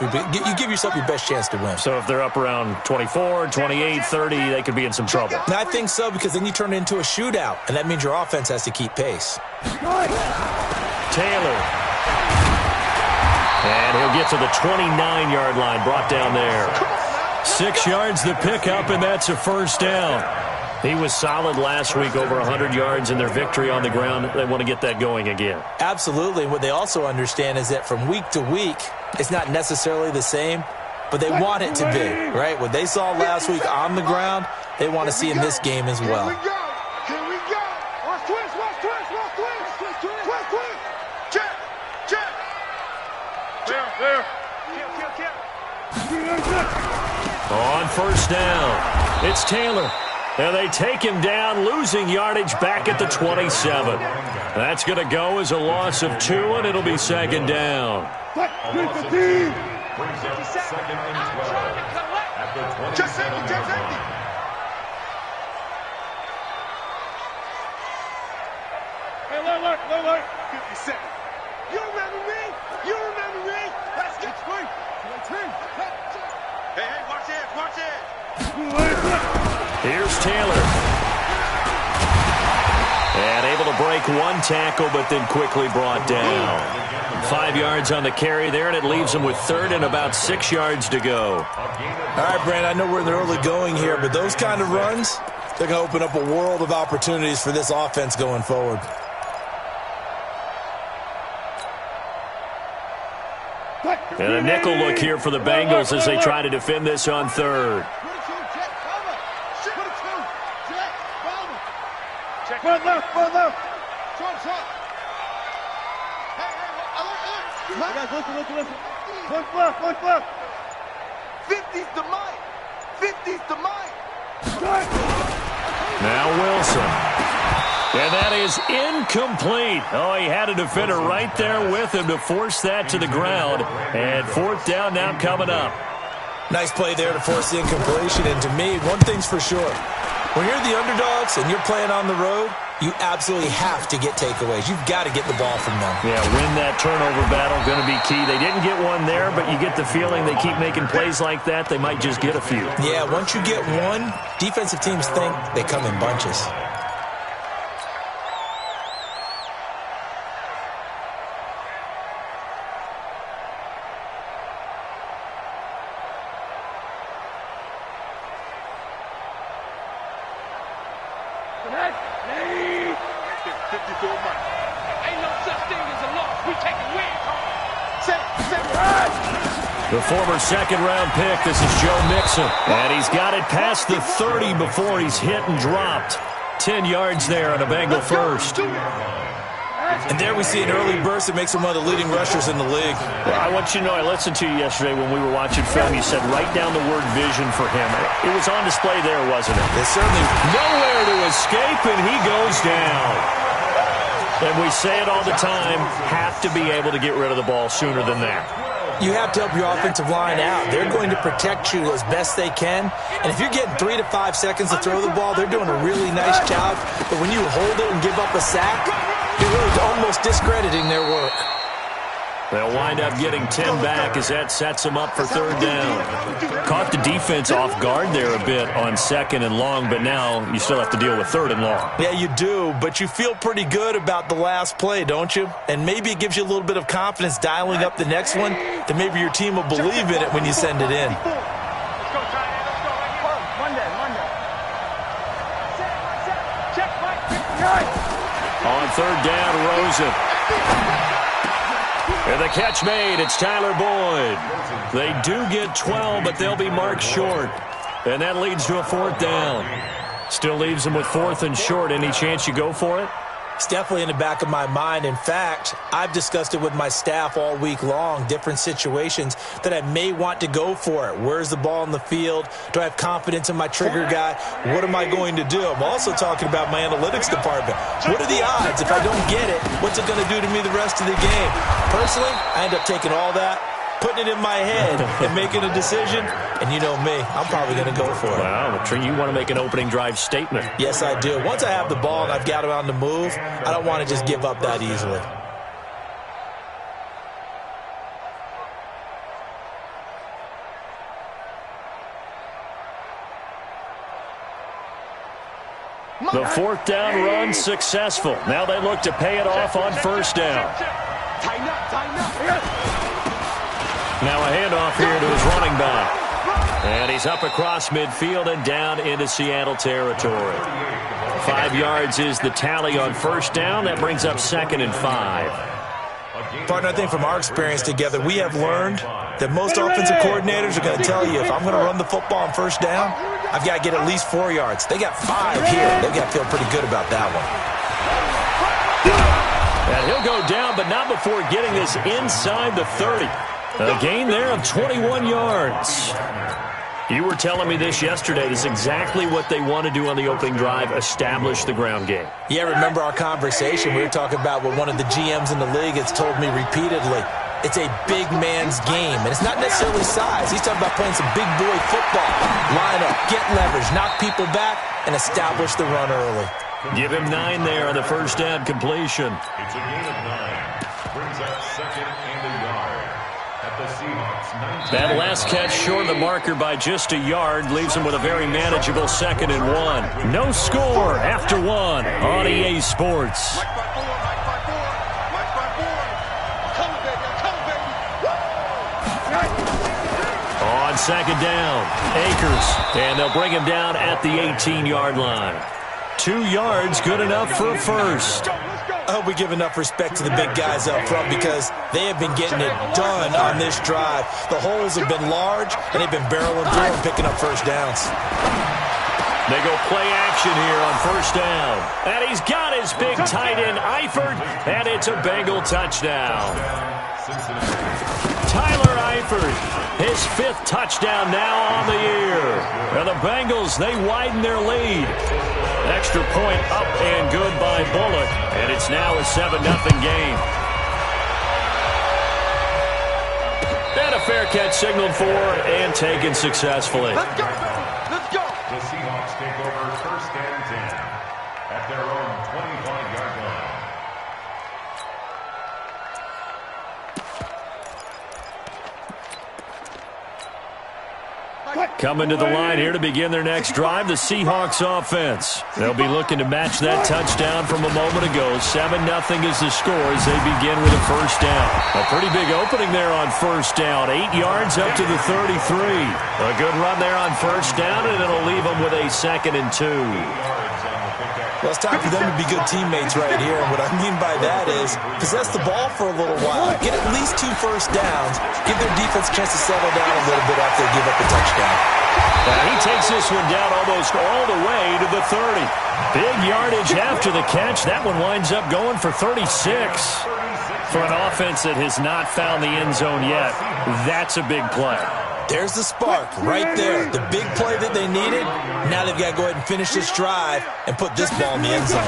You give yourself your best chance to win. So if they're up around 24, 28, 30, they could be in some trouble. And I think so, because then you turn it into a shootout, and that means your offense has to keep pace. Taylor. And he'll get to the 29-yard line, brought down there. 6 yards the pickup, and that's a first down. He was solid last week, over 100 yards in their victory on the ground. They want to get that going again. Absolutely. What they also understand is that from week to week, it's not necessarily the same, but they want it to be, right? What they saw last week on the ground, they want to see in this game as well. Here we go. Watch twist, watch twist, watch twist. Twist. Check. There. Kill. On first down, it's Taylor. And they take him down, losing yardage back at the 27. That's going to go as a loss of 2, and it'll be second down. Check safety. Hey, look. 50 seconds. You remember me? Let's get free. Hey, watch it. Here's Taylor. And able to break one tackle, but then quickly brought down. 5 yards on the carry there, and it leaves him with third and about 6 yards to go. All right, Brand, I know we're in the early going here, but those kind of runs, they're going to open up a world of opportunities for this offense going forward. And a nickel look here for the Bengals as they try to defend this on third. One left. Look left. 50's the mic. Now Wilson. And that is incomplete. Oh, he had a defender right there with him to force that to the ground. And fourth down now coming up. Nice play there to force the incompletion. And to me, one thing's for sure. When you're the underdogs and you're playing on the road, you absolutely have to get takeaways. You've got to get the ball from them. Yeah, win that turnover battle, going to be key. They didn't get one there, but you get the feeling they keep making plays like that, they might just get a few. Yeah, once you get one, defensive teams think they come in bunches. The former second-round pick, this is Joe Mixon. And he's got it past the 30 before he's hit and dropped. 10 yards there on a Bengal first. And there we see an early burst that makes him one of the leading rushers in the league. Well, I want you to know, I listened to you yesterday when we were watching film. You said write down the word vision for him. It was on display there, wasn't it? It certainly. Nowhere to escape, and he goes down. And we say it all the time, have to be able to get rid of the ball sooner than that. You have to help your offensive line out. They're going to protect you as best they can. And if you're getting 3 to 5 seconds to throw the ball, they're doing a really nice job. But when you hold it and give up a sack, you're really almost discrediting their work. They'll wind up getting 10 back as that sets them up for third down. Caught the defense off guard there a bit on second and long, but now you still have to deal with third and long. Yeah, you do, but you feel pretty good about the last play, don't you? And maybe it gives you a little bit of confidence dialing up the next one, that maybe your team will believe in it when you send it in. On third down, Rosen. And the catch made, it's Tyler Boyd. They do get 12, but they'll be marked short. And that leads to a fourth down. Still leaves them with fourth and short. Any chance you go for it? It's definitely in the back of my mind. In fact, I've discussed it with my staff all week long, different situations that I may want to go for it. Where's the ball in the field? Do I have confidence in my trigger guy? What am I going to do? I'm also talking about my analytics department. What are the odds? If I don't get it, what's it going to do to me the rest of the game? Personally, I end up taking all that, putting it in my head and making a decision. And you know me, I'm probably going to go for it. Wow, you want to make an opening drive statement. Yes, I do. Once I have the ball and I've got it on the move, I don't want to just give up that easily. The fourth down run successful. Now they look to pay it off on first down. Now a handoff here to his running back. And he's up across midfield and down into Seattle territory. 5 yards is the tally on first down. That brings up 2nd and 5. Partner, I think from our experience together, we have learned that most offensive coordinators are going to tell you, if I'm going to run the football on first down, I've got to get at least 4 yards. They got 5 here. They've got to feel pretty good about that one. And he'll go down, but not before getting this inside the 30. A gain there of 21 yards. You were telling me this yesterday. This is exactly what they want to do on the opening drive, establish the ground game. Yeah, remember our conversation? We were talking about what one of the GMs in the league has told me repeatedly. It's a big man's game, and it's not necessarily size. He's talking about playing some big boy football. Line up, get leverage, knock people back, and establish the run early. Give him 9 there on the first down completion. It's a gain of 9. Brings up 2nd and a yard. At the Seahawks, 19. That last catch short of the marker by just a yard leaves him with a very manageable 2nd and 1. No score after 1 on EA Sports. On 2nd down, Akers, and they'll bring him down at the 18-yard line. 2 yards, good enough for a first. I hope we give enough respect to the big guys up front because they have been getting it done on this drive. The holes have been large, and they've been barreling through and picking up first downs. They go play action here on first down. And he's got his big tight end, Eifert, and it's a Bengal touchdown. Tyler Eifert, his 5th touchdown now on the year. And the Bengals, they widen their lead. Extra point up and good by Bullock. And it's now a 7-0 game. And a fair catch signaled for and taken successfully. Let's go, baby. Let's go. The Seahawks take over 1st and 10 at their own 25-yard line. Coming to the line here to begin their next drive, the Seahawks offense. They'll be looking to match that touchdown from a moment ago. 7-0 is the score as they begin with a first down. A pretty big opening there on first down. 8 yards up to the 33. A good run there on first down, and it'll leave them with a 2nd and 2. Well, it's time for them to be good teammates right here. And what I mean by that is possess the ball for a little while. Get at least 2 first downs. Give their defense a chance to settle down a little bit after they give up a touchdown. He takes this one down almost all the way to the 30. Big yardage after the catch. That one winds up going for 36. For an offense that has not found the end zone yet, that's a big play. There's the spark right there. The big play that they needed. Now they've got to go ahead and finish this drive and put this ball in the end zone.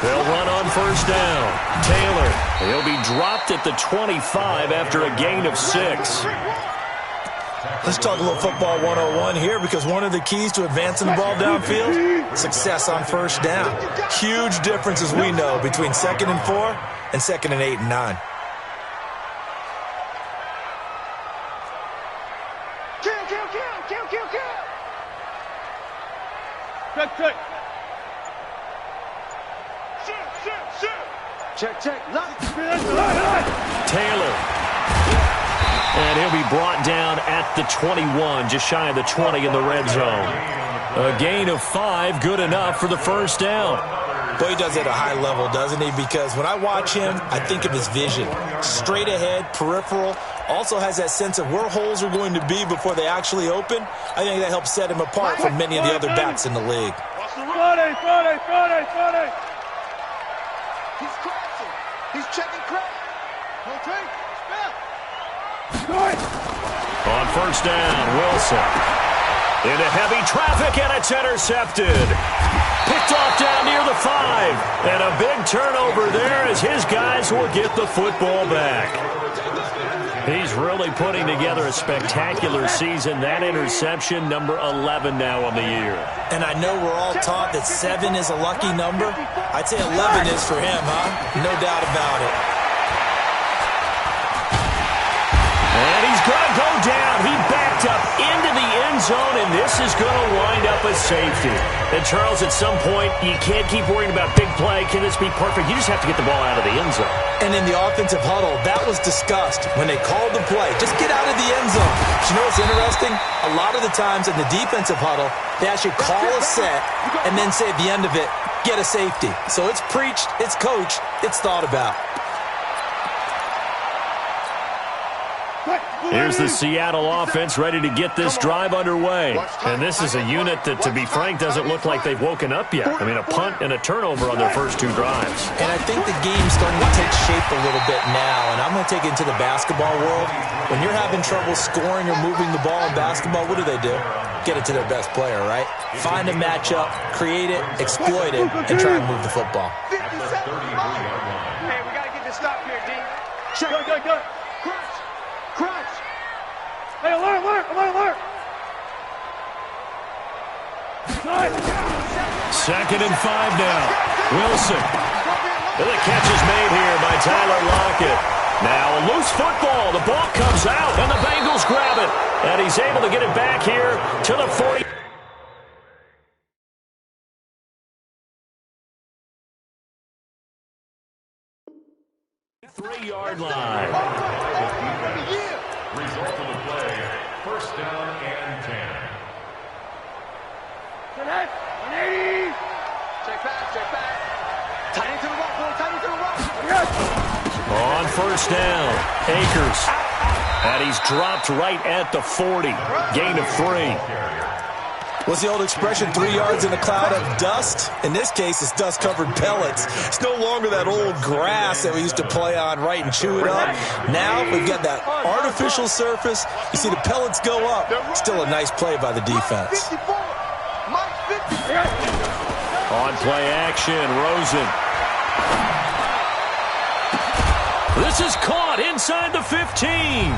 They'll run on first down. Taylor, he'll be dropped at the 25 after a gain of 6. Let's talk a little football 101 here because one of the keys to advancing the ball downfield, success on first down. Huge difference, as we know, between 2nd and 4 and 2nd and 8 and 9. Check. Check. Taylor. And he'll be brought down at the 21, just shy of the 20 in the red zone. A gain of 5, good enough for the first down. Boy, he does it at a high level, doesn't he? Because when I watch him, I think of his vision. Straight ahead, peripheral. Also has that sense of where holes are going to be before they actually open. I think that helps set him apart from many of the other backs in the league. Friday. He's crossing. He's checking crack. Okay. On first down, Wilson. Into heavy traffic, and it's intercepted. Picked off down near the 5. And a big turnover there as his guys will get the football back. He's really putting together a spectacular season. That interception, number 11 now on the year. And I know we're all taught that 7 is a lucky number. I'd say 11 is for him, huh? No doubt about it. And he's going to go down. He backed up into the end zone, and this is going to wind up a with safety. And, Charles, at some point, you can't keep worrying about big play. Can this be perfect? You just have to get the ball out of the end zone. And in the offensive huddle, that was discussed when they called the play. Just get out of the end zone. But you know what's interesting? A lot of the times in the defensive huddle, they actually call a set and then say at the end of it, get a safety. So it's preached, it's coached, it's thought about. Here's the Seattle offense ready to get this drive underway. And this is a unit that, to be frank, doesn't look like they've woken up yet. I mean, a punt and a turnover on their first 2 drives. And I think the game's starting to take shape a little bit now. And I'm going to take it into the basketball world. When you're having trouble scoring or moving the ball in basketball, what do? Get it to their best player, right? Find a matchup, create it, exploit it, and try and move the football. Hey, we got to get this stop here, D. Check. Good. Crunch. Hey, alert. Second and 5 now. Wilson. And the catch is made here by Tyler Lockett. Now a loose football. The ball comes out, and the Bengals grab it. And he's able to get it back here to the 40. Three-yard line. Result of the play, first down and 10. Check back. Tight into the rock, boy. Tight into the rock. On first down, Akers. And he's dropped right at the 40. Gain of 3. What's the old expression, 3 yards in a cloud of dust? In this case, it's dust-covered pellets. It's no longer that old grass that we used to play on, right, and chew it up. Now we've got that artificial surface. You see the pellets go up. Still a nice play by the defense. On play action, Rosen. This is caught inside the 15.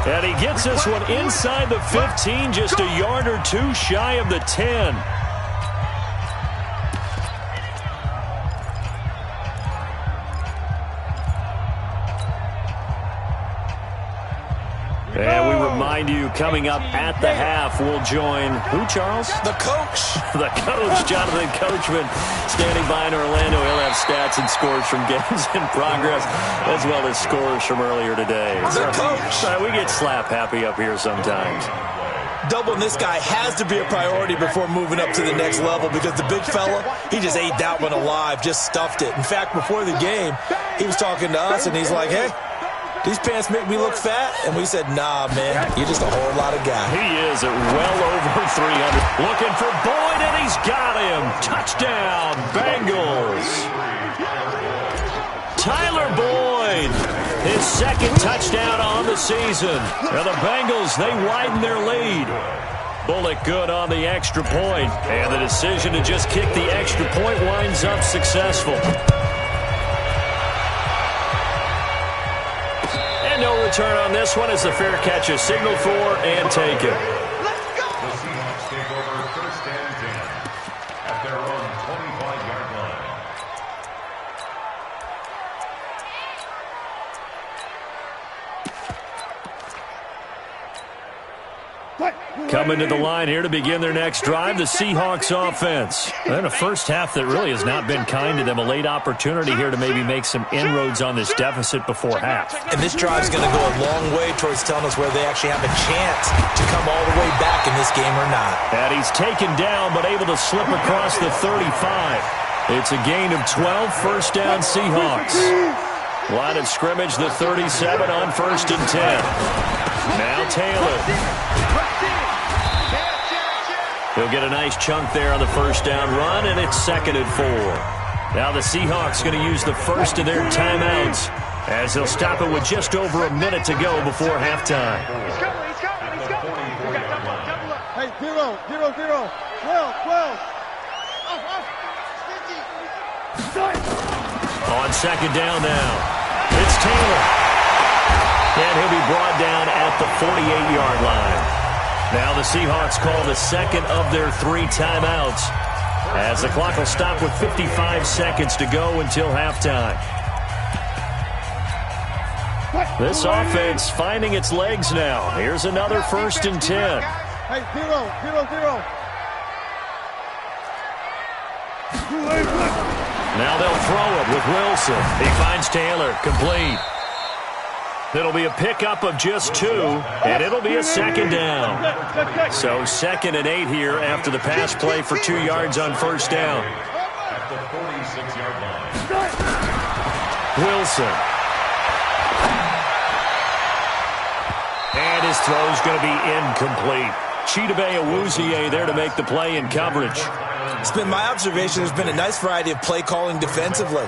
And he gets this one inside the 15, just a yard or 2 shy of the 10. And we remind you, coming up at the half, we'll join who, Charles? The coach. The coach, Jonathan Coachman, standing by in Orlando. He'll have stats and scores from games in progress, as well as scores from earlier today. The coach. We get slap happy up here sometimes. Doubling this guy has to be a priority before moving up to the next level, because the big fella, he just ate that one alive, just stuffed it. In fact, before the game, he was talking to us, and he's like, hey, these pants make me look fat? And we said, nah, man, you're just a whole lot of guy. He is at well over 300. Looking for Boyd, and he's got him. Touchdown, Bengals. Tyler Boyd, his second touchdown on the season. Now the Bengals, they widen their lead. Bullock good on the extra point. And the decision to just kick the extra point winds up successful. No return on this one as the fair catch is signaled for and taken. Let's go! The Seahawks take over first and 10 at their own 25-yard line. Coming to the line here to begin their next drive, the Seahawks offense. And a first half that really has not been kind to them. A late opportunity here to maybe make some inroads on this deficit before half. And this drive's going to go a long way towards telling us where they actually have a chance to come all the way back in this game or not. And he's taken down but able to slip across the 35. It's a gain of 12, first down Seahawks. Line of scrimmage, the 37 on first and 10. Now Taylor. He'll get a nice chunk there on the first down run, and it's second and 4. Now the Seahawks going to use the first of their timeouts as they'll stop it with just over a minute to go before halftime. He's coming. We got double up. Hey, 0, 0, 0. 12. On second down now, it's Taylor. And he'll be brought down at the 48-yard line. Now the Seahawks call the second of their 3 timeouts as the clock will stop with 55 seconds to go until halftime. This offense finding its legs now. Here's another first and 10. Hey, 0, 0, 0. Now they'll throw it with Wilson. He finds Taylor, complete. It'll be a pickup of just 2, and it'll be a second down. So 2nd and 8 here after the pass play for 2 yards on first down. At the 46-yard line. Wilson. And his throw's going to be incomplete. Chidobe Awuzie there to make the play in coverage. It's been my observation there's been a nice variety of play calling defensively.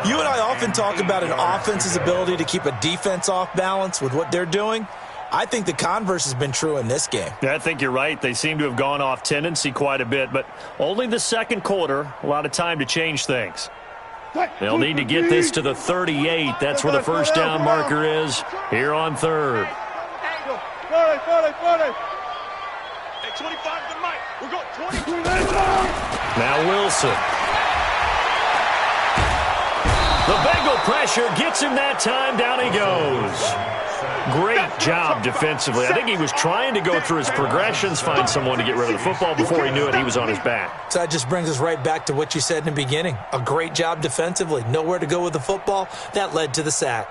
You and I often talk about an offense's ability to keep a defense off balance with what they're doing. I think the converse has been true in this game. Yeah, I think you're right. They seem to have gone off tendency quite a bit, but only the second quarter, a lot of time to change things. They'll need to get this to the 38. That's where the first down marker is here on third. Hey, 25 to the mic. We're going 20. Now Wilson. The Bengal pressure gets him that time. Down he goes. Great job defensively. I think he was trying to go through his progressions, find someone to get rid of the football. Before he knew it, he was on his back. So that just brings us right back to what you said in the beginning. A great job defensively. Nowhere to go with the football. That led to the sack.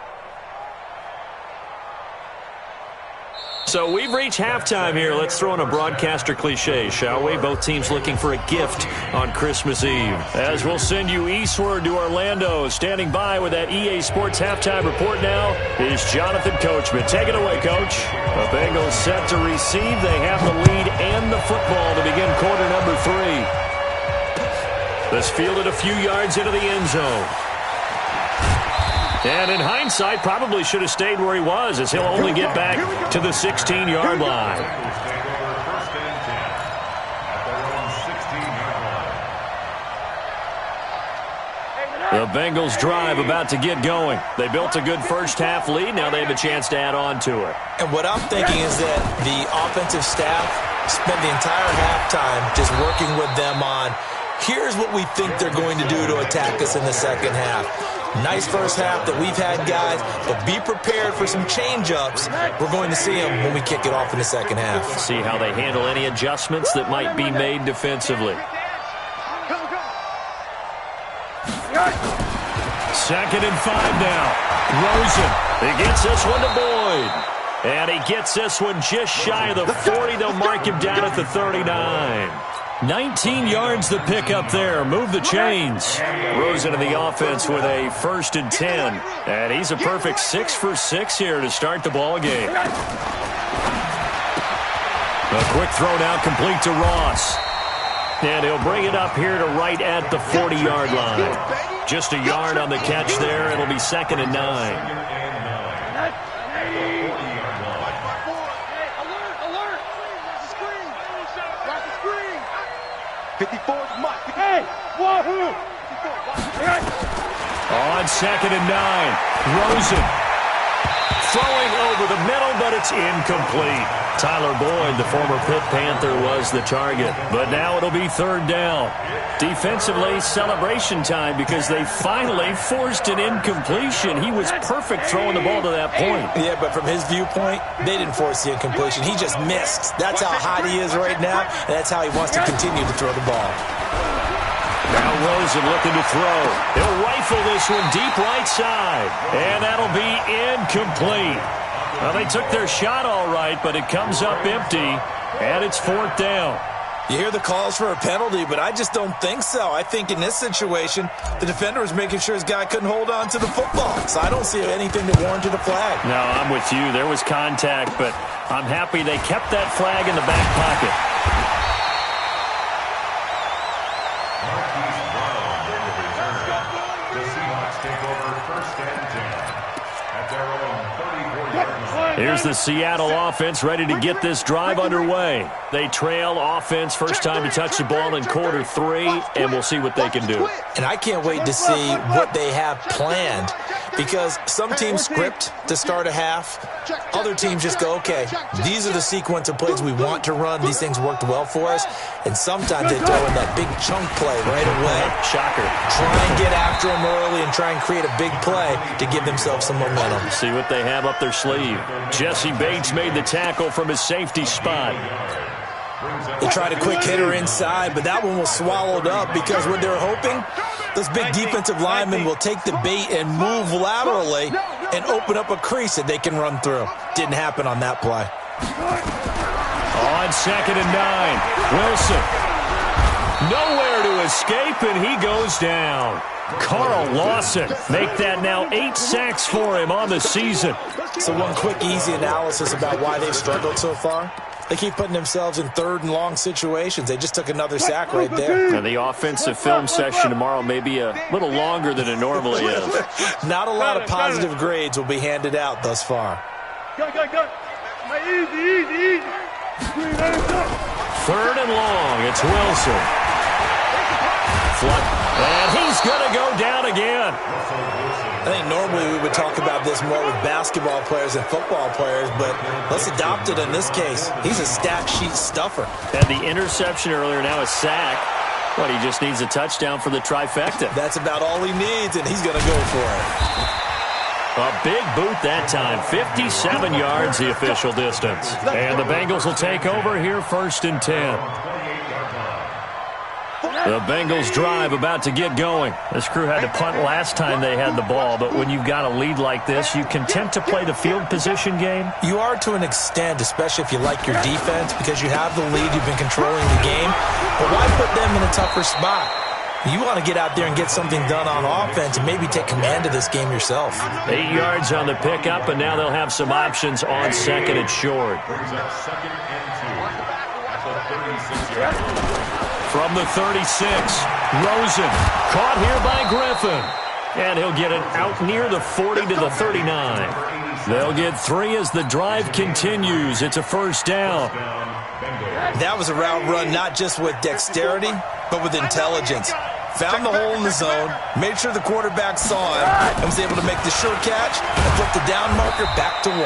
So we've reached halftime here. Let's throw in a broadcaster cliche, shall we? Both teams looking for a gift on Christmas Eve. As we'll send you eastward to Orlando. Standing by with that EA Sports halftime report now is Jonathan Coachman. Take it away, Coach. The Bengals set to receive. They have the lead and the football to begin quarter number 3. This fielded a few yards into the end zone. And in hindsight, probably should have stayed where he was, as he'll only get back to the 16-yard line. The Bengals drive about to get going. They built a good first-half lead. Now they have a chance to add on to it. And what I'm thinking is that the offensive staff spent the entire halftime just working with them on, here's what we think they're going to do to attack us in the second half. Nice first half that we've had, guys, but be prepared for some change-ups. We're going to see them when we kick it off in the second half. See how they handle any adjustments that might be made defensively. 2nd and 5 now. Rosen, he gets this one to Boyd. And he gets this one just shy of the 40. They'll mark him down at the 39. 19 yards the pick up there. Move the chains. Rosen in the offense with a 1st and 10. And he's a perfect 6 for 6 here to start the ball game. A quick throw now complete to Ross. And he'll bring it up here to right at the 40-yard line. Just a yard on the catch there. It'll be 2nd and 9. 54's Mike. Hey, wahoo! On 2nd and 9. Rosen throwing over the middle, but it's incomplete. Tyler Boyd, the former Pitt Panther, was the target. But now it'll be 3rd down. Defensively, celebration time because they finally forced an incompletion. He was perfect throwing the ball to that point. Yeah, but from his viewpoint, they didn't force the incompletion. He just missed. That's how hot he is right now, and that's how he wants to continue to throw the ball. Now Rosen looking to throw. He'll rifle this one deep right side. And that'll be incomplete. Well, they took their shot all right, but it comes up empty. And it's 4th down. You hear the calls for a penalty, but I just don't think so. I think in this situation, the defender was making sure his guy couldn't hold on to the football. So I don't see anything that warranted a flag. No, I'm with you. There was contact, but I'm happy they kept that flag in the back pocket. Here's the Seattle offense ready to get this drive underway. They trail offense first time to touch the ball in quarter 3, and we'll see what they can do. And I can't wait to see what they have planned, because some teams script to start a half. Other teams just go, okay, these are the sequence of plays we want to run. These things worked well for us. And sometimes they throw in that big chunk play right away. Shocker. Try and get after them early and try and create a big play to give themselves some momentum. See what they have up their sleeve. Jesse Bates made the tackle from his safety spot. They tried a quick hitter inside, but that one was swallowed up because what they're hoping, those big defensive linemen will take the bait and move laterally and open up a crease that they can run through. Didn't happen on that play. On 2nd and 9, Wilson. Nowhere to escape, and he goes down. Carl Lawson make that now 8 sacks for him on the season. So one quick, easy analysis about why they've struggled so far. They keep putting themselves in 3rd and long situations. They just took another sack right there. And the offensive film session tomorrow may be a little longer than it normally is. Not a lot of positive grades will be handed out thus far. Go. Easy. 3rd and long. It's Wilson. And he's going to go down again. I think normally we would talk about this more with basketball players and football players, but let's adopt it in this case. He's a stat sheet stuffer. And the interception earlier, now a sack. But he just needs a touchdown for the trifecta. That's about all he needs, and he's going to go for it. A big boot that time. 57 yards, the official distance. And the Bengals will take over here 1st and 10. The Bengals drive about to get going. This crew had to punt last time they had the ball, but when you've got a lead like this, you content to play the field position game? You are to an extent, especially if you like your defense, because you have the lead, you've been controlling the game. But why put them in a tougher spot? You want to get out there and get something done on offense and maybe take command of this game yourself. 8 yards on the pickup, and now they'll have some options on 2nd and short. Brings up 2nd and 2 at the 36-yard line. From the 36, Rosen caught here by Griffin. And he'll get it out near the 40 to the 39. They'll get 3 as the drive continues. It's a 1st down. That was a route run not just with dexterity, but with intelligence. Found the hole in the zone, made sure the quarterback saw him, and was able to make the sure catch and flip the down marker back to 1.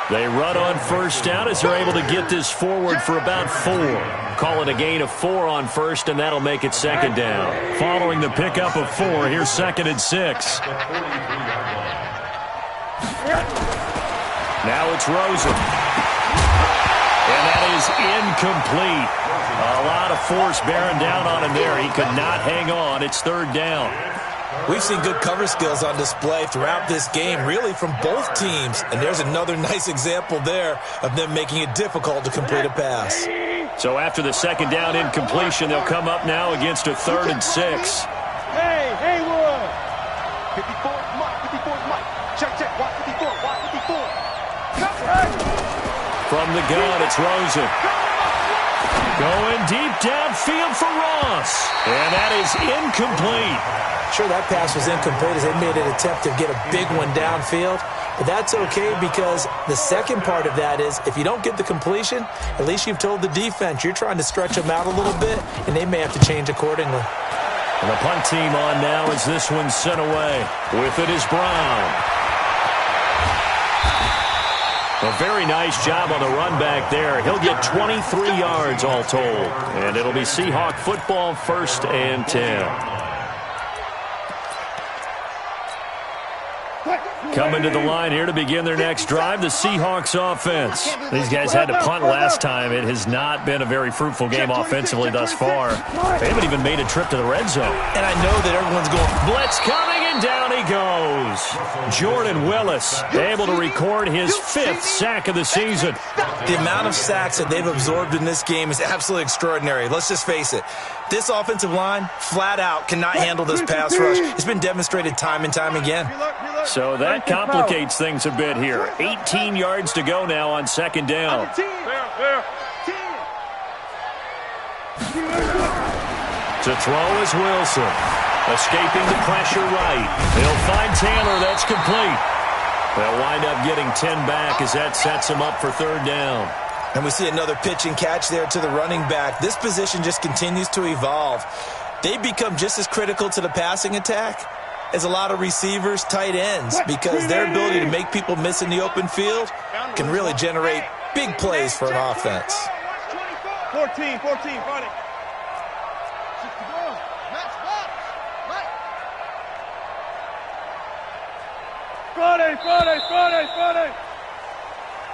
They run on 1st down as they're able to get this forward for about 4. Call it a gain of 4 on 1st, and that'll make it 2nd down. Following the pickup of 4, here's 2nd and 6. Now it's Rosen. And that is incomplete. A lot of force bearing down on him there. He could not hang on. It's 3rd down. We've seen good cover skills on display throughout this game, really from both teams. And there's another nice example there of them making it difficult to complete a pass. So after the 2nd down incompletion, they'll come up now against a 3rd and 6. Hey, Haywood! 54 is Mike. Check. Watch 54. From the gun, it's Rosen. Going deep downfield for Ross. And that is incomplete. Sure, that pass was incomplete as they made an attempt to get a big one downfield. But that's okay because the second part of that is if you don't get the completion, at least you've told the defense you're trying to stretch them out a little bit, and they may have to change accordingly. And the punt team on now as this one's sent away. With it is Brown. A very nice job on the run back there. He'll get 23 yards all told. And it'll be Seahawk football 1st and 10. Coming to the line here to begin their next drive, the Seahawks offense. These guys had to punt last time. It has not been a very fruitful game offensively thus far. They haven't even made a trip to the red zone. And I know that everyone's going, blitz coming, and down he goes. Jordan Willis able to record his 5th sack of the season. The amount of sacks that they've absorbed in this game is absolutely extraordinary. Let's just face it. This offensive line, flat out, cannot handle this pass rush. It's been demonstrated time and time again. So that complicates things a bit here. 18 yards to go now on 2nd down. To throw is Wilson. Escaping the pressure right. They'll find Taylor. That's complete. They'll wind up getting 10 back as that sets them up for 3rd down. And we see another pitch and catch there to the running back. This position just continues to evolve. They become just as critical to the passing attack as a lot of receivers, tight ends, because their ability to make people miss in the open field can really generate big plays for an offense. 14, Friday. Friday.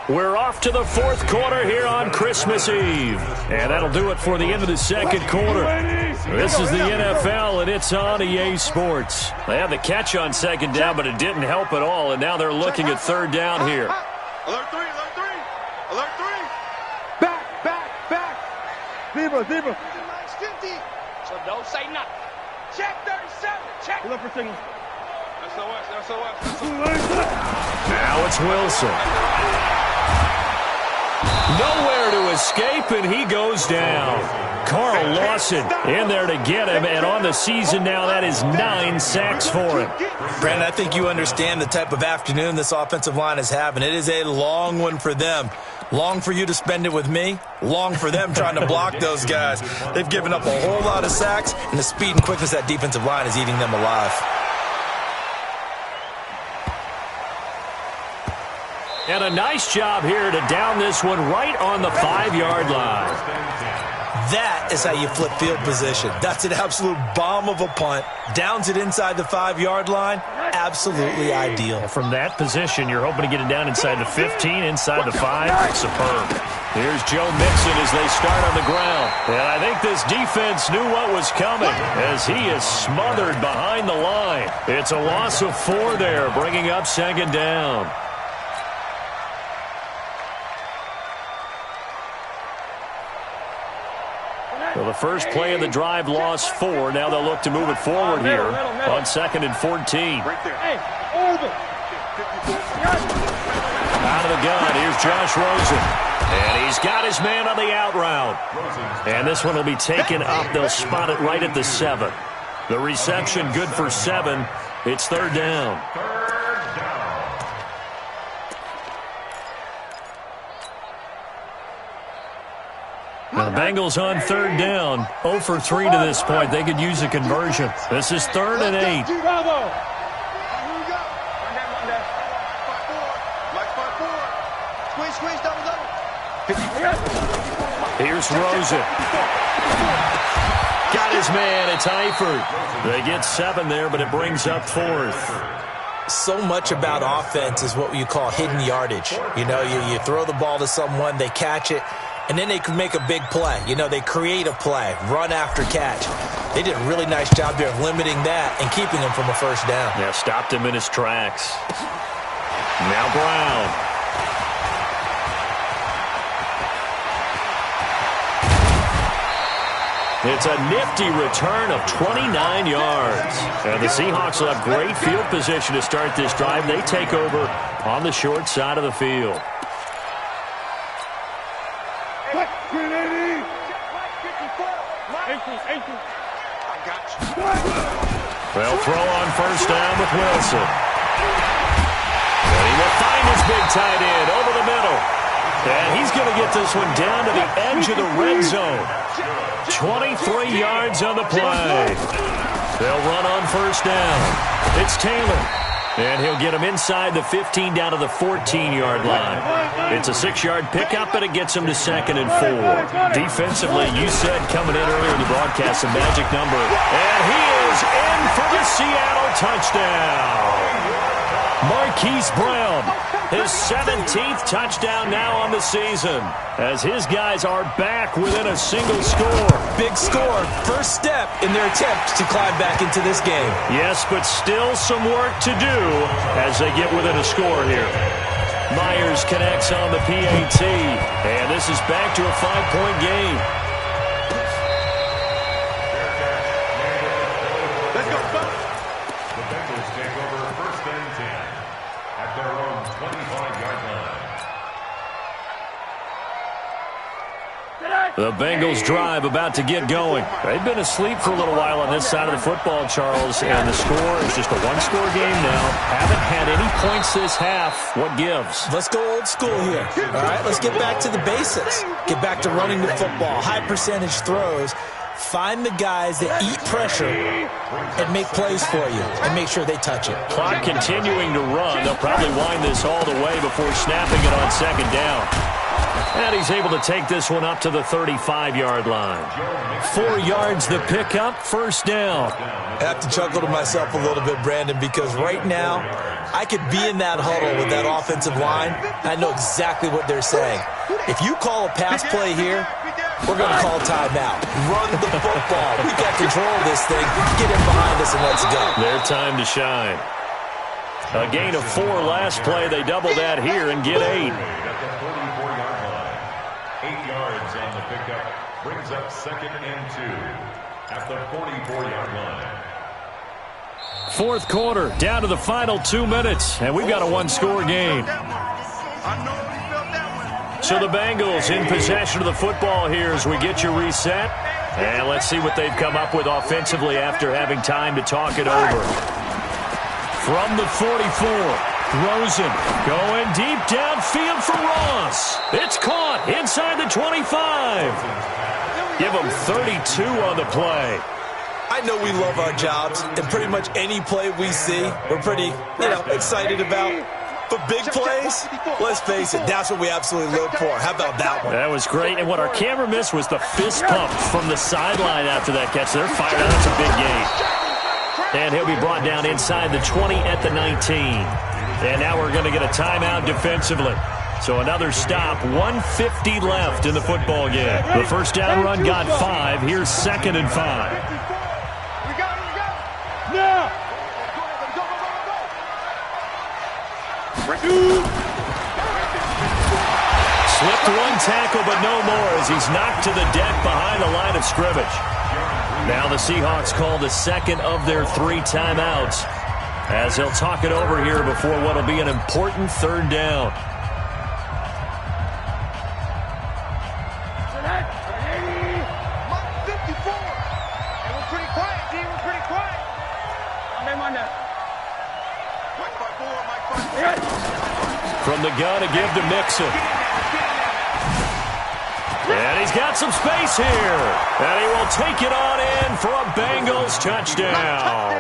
We're off to the fourth quarter here on Christmas Eve. And that'll do it for the end of the second quarter. This is the NFL, and it's on EA Sports. They had the catch on second down, but it didn't help at all, and now they're looking at third down here. Alert three, alert three, alert three. Back. Zebra. 50. So don't say nothing. Check 37, check. Look for signal. SOS. Now it's Wilson. Nowhere to escape, and he goes down. Carl Lawson in there to get him, and on the season now, that is 9 sacks for him. Brandon, I think you understand the type of afternoon this offensive line is having. It is a long one for them. Long for you to spend it with me. Long for them trying to block those guys. They've given up a whole lot of sacks, and the speed and quickness of that defensive line is eating them alive. And a nice job here to down this one right on the 5-yard line. That is how you flip field position. That's an absolute bomb of a punt. Downs it inside the 5-yard line. Absolutely ideal. From that position, you're hoping to get it down inside the 15, inside the 5. Superb. Here's Joe Mixon as they start on the ground. And I think this defense knew what was coming as he is smothered behind the line. It's a loss of 4 there, bringing up second down. Well, the first play of the drive lost 4. Now they'll look to move it forward here on 2nd and 14. Hey, over. Out of the gun, here's Josh Rosen. And he's got his man on the out route. And this one will be taken up. They'll spot it right at the 7. The reception good for 7. It's third down. Now the Bengals on third down, 0 for 3 to this point. They could use a conversion. This is 3rd and 8. Bravo. Squeeze, double. Here's Rosen. Got his man. It's Eifert. They get 7 there, but it brings up 4th. So much about offense is what you call hidden yardage. You know, you throw the ball to someone, they catch it, and then they can make a big play. You know, they create a play, run after catch. They did a really nice job there of limiting that and keeping him from a first down. Yeah, stopped him in his tracks. Now Brown. It's a nifty return of 29 yards. And the Seahawks will have great field position to start this drive. They take over on the short side of the field. They'll throw on first down with Wilson. And he will find his big tight end over the middle. And he's going to get this one down to the edge of the red zone. 23 yards on the play. They'll run on first down. It's Taylor. And he'll get him inside the 15 down to the 14-yard line. It's a 6-yard pickup, and it gets him to 2nd and 4. Defensively, you said coming in earlier in the broadcast, a magic number. And he is in for the Seattle touchdown. Marquise Brown, his 17th touchdown now on the season, as his guys are back within a single score. Big score, first step in their attempt to climb back into this game. Yes, but still some work to do as they get within a score here. Myers connects on the PAT, and this is back to a 5-point game. Let's go. The Bengals take over 1st and 10 at their own 25-yard line. The Bengals drive about to get going. They've been asleep for a little while on this side of the football, Charles, and the score is just a one-score game now. Haven't had any points this half. What gives? Let's go old school here. All right, let's get back to the basics. Get back to running the football, high percentage throws. Find the guys that eat pressure and make plays for you and make sure they touch it. Clock continuing to run. They'll probably wind this all the way before snapping it on second down. And he's able to take this one up to the 35-yard line. 4 yards the pickup, first down. I have to chuckle to myself a little bit, Brandon, because right now I could be in that huddle with that offensive line. I know exactly what they're saying. If you call a pass play here, we're going to call timeout. Run the football. We've got control of this thing. Get in behind us and let's go. Their time to shine. A gain of 4 last play. They double that here and get 8. At the 44-yard line. 8 yards on the pickup. Brings up 2nd and 2 at the 44-yard line. Fourth quarter, down to the final 2 minutes, and we've got a one-score game. So the Bengals in possession of the football here as we get you reset. And let's see what they've come up with offensively after having time to talk it over. From the 44, Rosen going deep downfield for Ross. It's caught inside the 25. Give him 32 on the play. I know we love our jobs, and pretty much any play we see, we're pretty, excited about. But big plays, let's face it, that's what we absolutely live for. How about that one? That was great, and what our camera missed was the fist pump from the sideline after that catch. They're fired out. That's a big gain. And he'll be brought down inside the 20 at the 19. And now we're going to get a timeout defensively. So another stop, 1:50 left in the football game. The first down run got 5. Here's 2nd and 5. Now! Slipped one tackle, but no more as he's knocked to the deck behind the line of scrimmage. Now the Seahawks call the second of their 3 timeouts as they'll talk it over here before what will be an important 3rd down. From the gun to give to Mixon. And he's got some space here. And he will take it on in for a Bengals touchdown.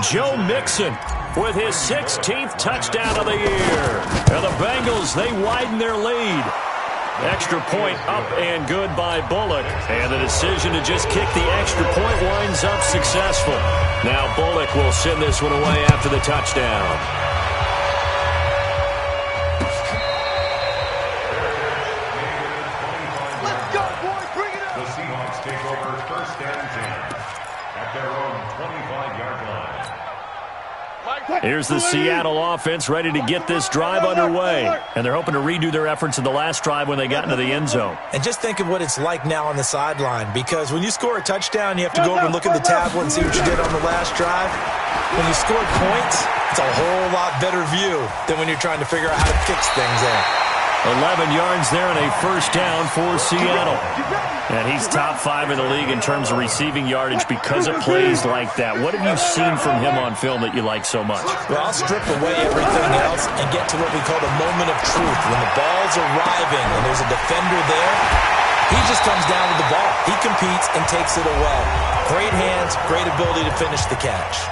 Joe Mixon with his 16th touchdown of the year. And the Bengals, they widen their lead. Extra point up and good by Bullock. And the decision to just kick the extra point winds up successful. Now Bullock will send this one away after the touchdown. Here's the Seattle offense ready to get this drive underway. And they're hoping to redo their efforts in the last drive when they got into the end zone. And just think of what it's like now on the sideline, because when you score a touchdown, you have to go over and look at the tablet and see what you did on the last drive. When you scored points, it's a whole lot better view than when you're trying to figure out how to fix things there. 11 yards there and a first down for Seattle. And he's top 5 in the league in terms of receiving yardage because of plays like that. What have you seen from him on film that you like so much? Well, I'll strip away everything else and get to what we call the moment of truth. When the ball's arriving and there's a defender there, he just comes down with the ball. He competes and takes it away. Great hands, great ability to finish the catch.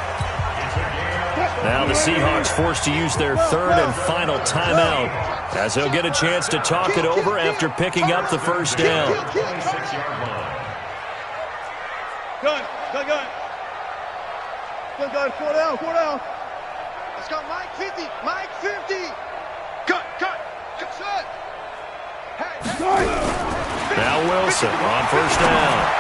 Now the Seahawks forced to use their 3rd and final timeout as they'll get a chance to talk it over after picking up the first down. Gun. Four down. Let's go, Mike 50. Mike 50. Cut. Set. Hey. Now Wilson on first down.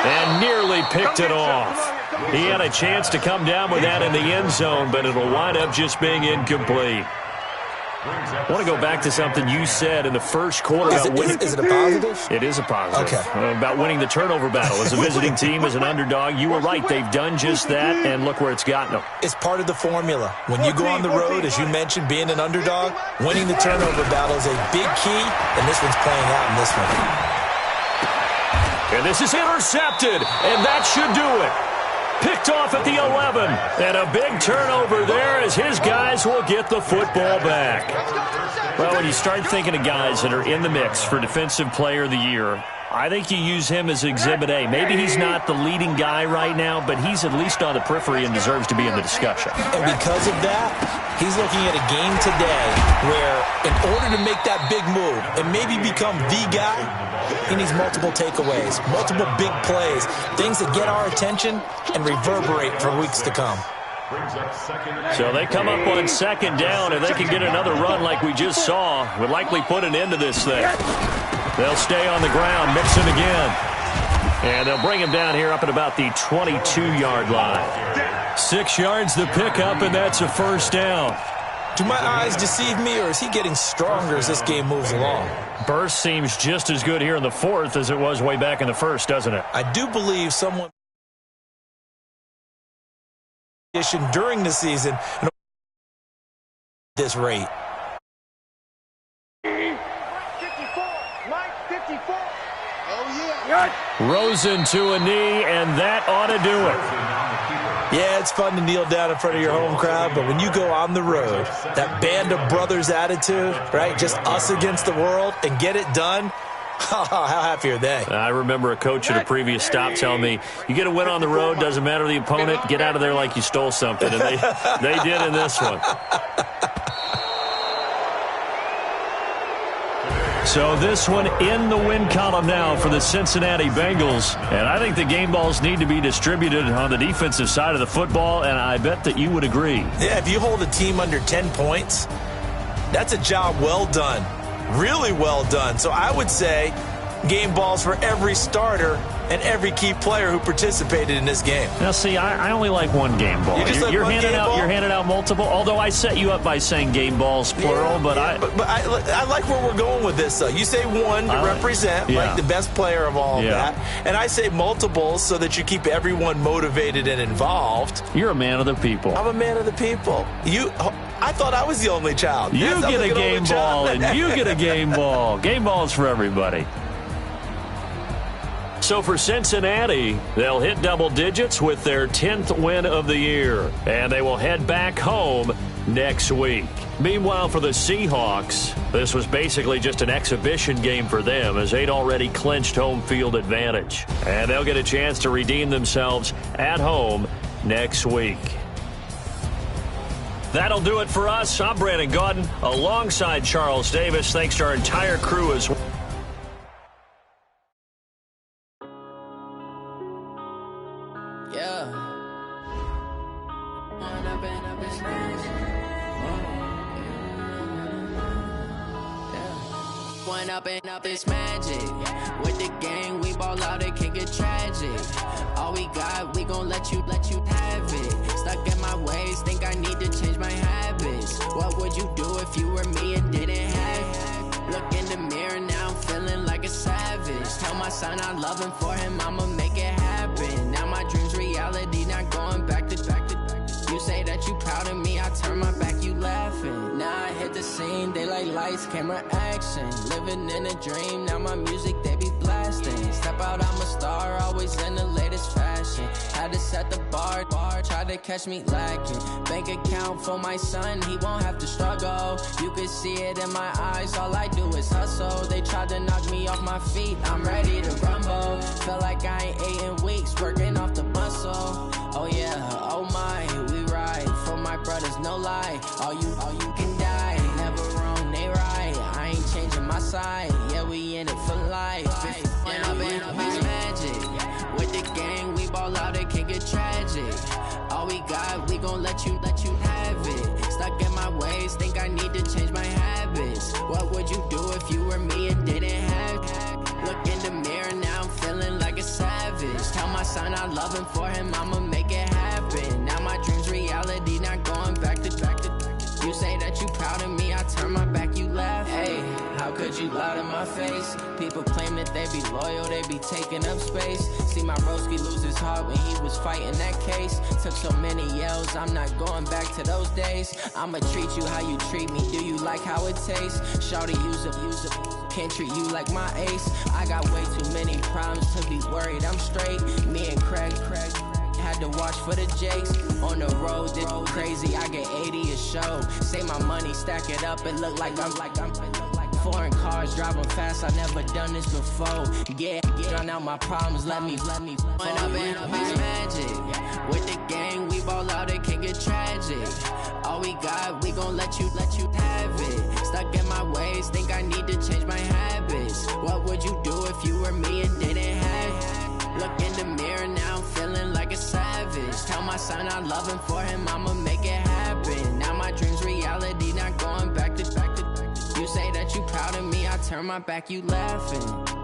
And nearly picked it off. He had a chance to come down with that in the end zone, but it'll wind up just being incomplete. I want to go back to something you said in the first quarter. Is it a positive? It is a positive. Okay. About winning the turnover battle. As a visiting team, as an underdog, you were right. They've done just that, and look where it's gotten them. It's part of the formula. When you go on the road, as you mentioned, being an underdog, winning the turnover battle is a big key, and this one's playing out in this one. And this is intercepted, and that should do it. Picked off at the 11, and a big turnover there as his guys will get the football back. Well, when you start thinking of guys that are in the mix for Defensive Player of the Year, I think you use him as Exhibit A. Maybe he's not the leading guy right now, but he's at least on the periphery and deserves to be in the discussion. And because of that, He's looking at a game today where in order to make that big move and maybe become the guy, he needs multiple takeaways, multiple big plays, things that get our attention and reverberate for weeks to come. So they come up on second down, and they can get another run like we just saw. Would likely put an end to this thing. They'll stay on the ground, mix it again. And they'll bring him down here up at about the 22-yard line. 6 yards the pickup, and that's a first down. Do my eyes deceive me, or is he getting stronger as this game moves along? Burst seems just as good here in the fourth as it was way back in the first, doesn't it? I do believe someone during the season at this rate. 54. Mike, 54. Oh, yeah. Rosen to a knee, and that ought to do it. Yeah, it's fun to kneel down in front of your home crowd, but when you go on the road, that band of brothers attitude, right, just us against the world, and get it done, how happy are they? I remember a coach at a previous stop telling me, you get a win on the road, doesn't matter the opponent, get out of there like you stole something. And they did in this one. So this one in the win column now for the Cincinnati Bengals. And I think the game balls need to be distributed on the defensive side of the football, and I bet that you would agree. Yeah, if you hold a team under 10 points, that's a job well done. Really well done. So I would say game balls for every starter and every key player who participated in this game. Now, see, I only like one game ball. You're handing out multiple, although I set you up by saying game balls, plural. But I like where we're going with this, though. You say one to represent, like the best player of all of that. And I say multiples so that you keep everyone motivated and involved. You're a man of the people. I'm a man of the people. I thought I was the only child. You get a game ball, and you get a game ball. Game balls for everybody. So for Cincinnati, they'll hit double digits with their 10th win of the year, and they will head back home next week. Meanwhile, for the Seahawks, this was basically just an exhibition game for them as they'd already clinched home field advantage. And they'll get a chance to redeem themselves at home next week. That'll do it for us. I'm Brandon Gaudin alongside Charles Davis. Thanks to our entire crew as well. Up this magic with the gang, we ball out, it can get tragic. All we got, we gon' let you have it. Stuck in my ways, think I need to change my habits. What would you do if you were me and didn't have it? Look in the mirror now, I'm feeling like a savage. Tell my son I love him, for him I'ma make it happen. Now my dreams reality, not going back to. You say that you proud of me, I turn my back, you laughing. Now I hit the scene, they like lights, camera, action. Living in a dream, now my music, they be blasting. Step out, I'm a star, always in the latest fashion. Had to set the bar, try to catch me lacking. Bank account for my son, he won't have to struggle. You can see it in my eyes, all I do is hustle. They tried to knock me off my feet, I'm ready to rumble. Feel like I ain't ate in weeks, working off the muscle. Oh yeah, oh my, we ride for my brothers, no lie. All you can die, never wrong, they right. I ain't changing my side, yeah, we in it for life. When up it's magic. With the gang, we ball out, it can get tragic. All we got, we gon' let you have it. Stuck in my ways, think I need to change my habits. What would you do if you were me and didn't have it? Look in the mirror, now I'm feeling like a savage. Tell my son I love him, for him I'ma make it happen. Now my dreams reality, not going back to. You say that you proud of me, I turn my back, you laugh. Hey, how could you lie to my face? People claim that they be loyal, they be taking up space. See my broski lose his heart when he was fighting that case. Took so many yells, I'm not going back to those days. I'ma treat you how you treat me, do you like how it tastes? Shawty, use up, can't treat you like my ace. I got way too many problems to be worried, I'm straight. Me and Craig had to watch for the Jakes. On the road, did crazy, I get 80 a show. Say my money, stack it up, it look like I'm foreign cars, driving fast, I never done this before. Yeah, drown out my problems, let me. When up it's magic. With the gang, we we ball out, it can get tragic. All we got, we gon' let you have it. Stuck in my ways, think I need to change my habits. What would you do if you were me and didn't have it? Look in the mirror, now I'm feeling like a savage. Tell my son I love him, for him I'ma make it happen. Now my dream's reality, not going back to. You say that you proud of me, I turn my back, you laughing.